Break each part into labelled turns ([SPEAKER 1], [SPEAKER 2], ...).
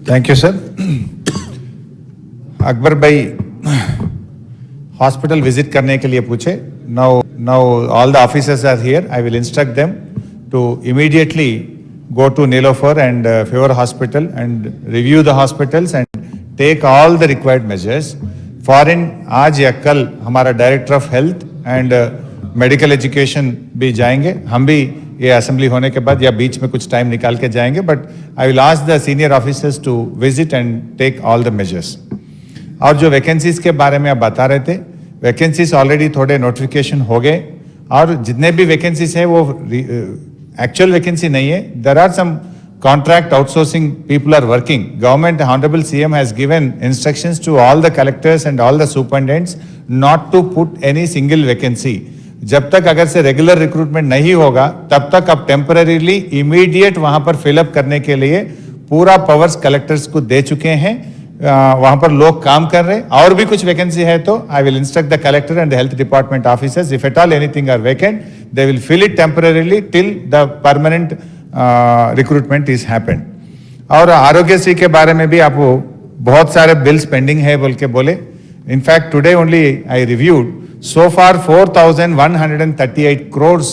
[SPEAKER 1] Thank you, sir. Akbar भाई hospital visit करने के लिए पूछे. Now all the officers are here. I will instruct them to immediately go to Nilofer and Fever Hospital and review the hospitals and take all the required measures. Foreign आज या कल हमारा director of health and medical education भी जाएंगे. हम भी ये assembly होने के बाद या बीच में कुछ टाइम निकाल के जाएंगे, but I will ask the senior officers to visit and take all the measures. और जो वैकेंसीज के बारे में आप बता रहे थे, वैकेंसीज ऑलरेडी थोड़े नोटिफिकेशन हो गए और जितने भी वैकेंसीज है वो एक्चुअल वैकेंसी नहीं है. There are some contract outsourcing people are working. Government, Honorable CM has given instructions to all the collectors and all the superintendents not to put any single vacancy. जब तक अगर से regular recruitment नहीं होगा तब तक अब टेम्पररीली इमीडिएट वहां पर फिलअप करने के लिए पूरा पावर्स कलेक्टर्स को दे चुके हैं. वहां पर लोग काम कर रहे हैं. और भी कुछ वैकेंसी है तो I will instruct the collector and the health department officers, if at all anything are vacant they will fill it temporarily till the permanent recruitment is happened. और आरोग्यश्री के बारे में भी आप बहुत सारे बिल्स पेंडिंग है बोल के बोले. In fact today only I reviewed so far 4,138 crores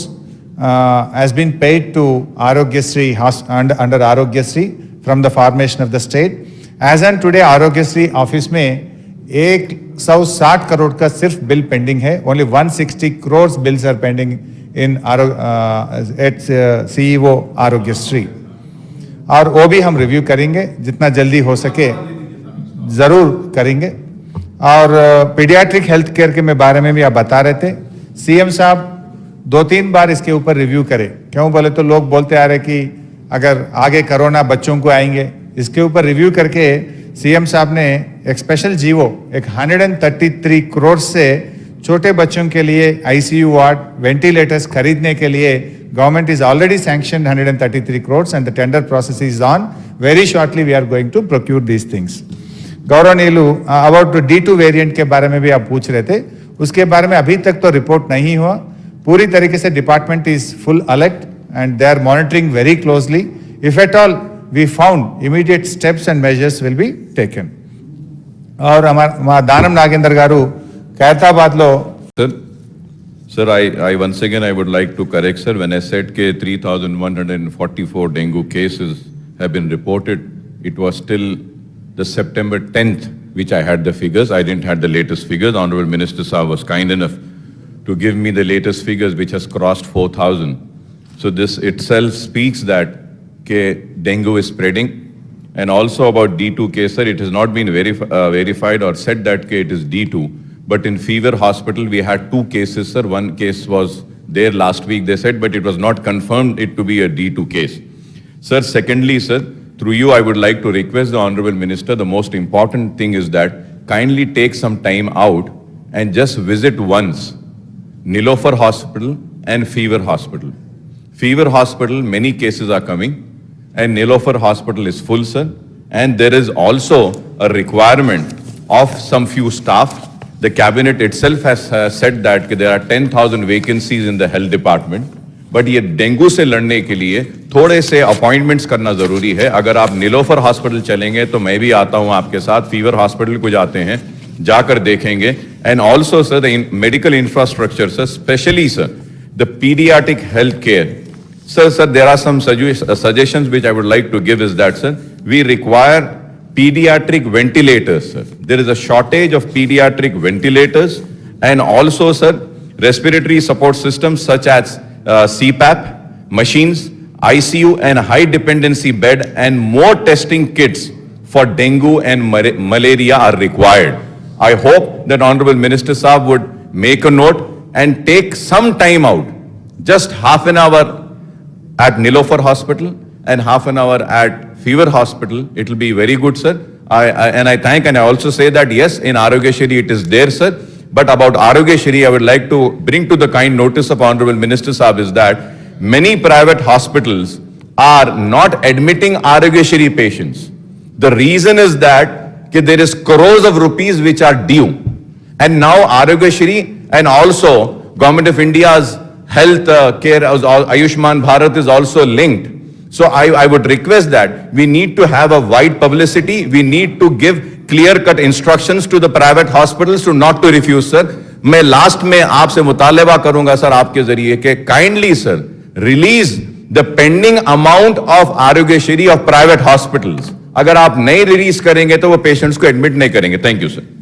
[SPEAKER 1] has been paid to Arogyasri under Arogyasri from the formation of the state. As on today Arogyasri office में 160 crore का सिर्फ बिल पेंडिंग है. Only 160 crores bills are pending in at CEO Arogyasri. और वो भी हम review करेंगे, जितना जल्दी हो सके जरूर करेंगे. और पीडियाट्रिक हेल्थ केयर के बारे में भी आप बता रहे थे. सीएम साहब 2-3 बार इसके ऊपर रिव्यू करें. क्यों बोले तो लोग बोलते आ रहे कि अगर आगे कोरोना बच्चों को आएंगे. इसके ऊपर रिव्यू करके सीएम साहब ने एक स्पेशल जीवो एक 133 करोड़ से छोटे बच्चों के लिए आईसीयू वार्ड वेंटिलेटर्स खरीदने के लिए government is already sanctioned 133 crore and the tender process is on. Very shortly we are going to procure these things. गौरवनीलु अबाउट D2 वेरिएंट के बारे में भी आप पूछ रहे थे. उसके बारे में अभी तक तो रिपोर्ट नहीं हुआ. पूरी तरीके से department is full alert and they are monitoring very closely. If at all we found immediate steps and measures will be taken. और हमारा दानम नागेंद्र गारू खैरताबाद लो.
[SPEAKER 2] Sir, I once again I would like to correct, sir. When I said that 3,144 dengue cases have been reported, it was still the September 10th, which I had the figures. I didn't have the latest figures. Honorable Minister Saab was kind enough to give me the latest figures, which has crossed 4,000. So this itself speaks that dengue is spreading. And also about D2 case, sir, it has not been verified or said that it is D2. But in Fever Hospital, we had 2 cases, sir. One case was there last week, they said, but it was not confirmed it to be a D2 case. Sir, secondly, sir, through you, I would like to request the Honorable Minister, the most important thing is that kindly take some time out and just visit once Nilofer Hospital and Fever Hospital. Fever Hospital, many cases are coming and Nilofer Hospital is full, sir. And there is also a requirement of some few staff. The cabinet itself has said that there are 10,000 vacancies in the health department. But ये dengue से लड़ने के लिए थोड़े से appointments करना ज़रूरी है. अगर आप नीलोफर हॉस्पिटल चलेंगे तो मैं भी आता हूँ आपके साथ. फीवर हॉस्पिटल को जाते हैं, जाकर देखेंगे. And also sir the medical infrastructure, sir specially sir the paediatric health care. Sir there are some suggestions which I would like to give is that sir we require paediatric ventilators. Sir there is a shortage of paediatric ventilators and also sir respiratory support systems such as CPAP machines, ICU and high dependency bed and more testing kits for dengue and malaria are required. I hope that Honorable Minister Saab would make a note and take some time out, just half an hour at Nilofer Hospital and half an hour at Fever Hospital. It will be very good, sir. I thank and I also say that yes, in Arogyasri it is there, sir. But about Arogyasri, I would like to bring to the kind notice of Honorable Minister Saab is that many private hospitals are not admitting Arogyasri patients. The reason is that there is crores of rupees which are due. And now Arogyasri and also Government of India's health care, Ayushman Bharat is also linked. So I would request that we need to have a wide publicity. We need to give clear-cut instructions to the private hospitals to not to refuse, sir. मैं last में आपसे मुतालबा करूंगा sir आपके जरिए कि kindly sir release the pending amount of Aarogyasri of private hospitals. अगर आप नहीं रिलीज करेंगे तो वो पेशेंट्स को एडमिट नहीं करेंगे. Thank you sir.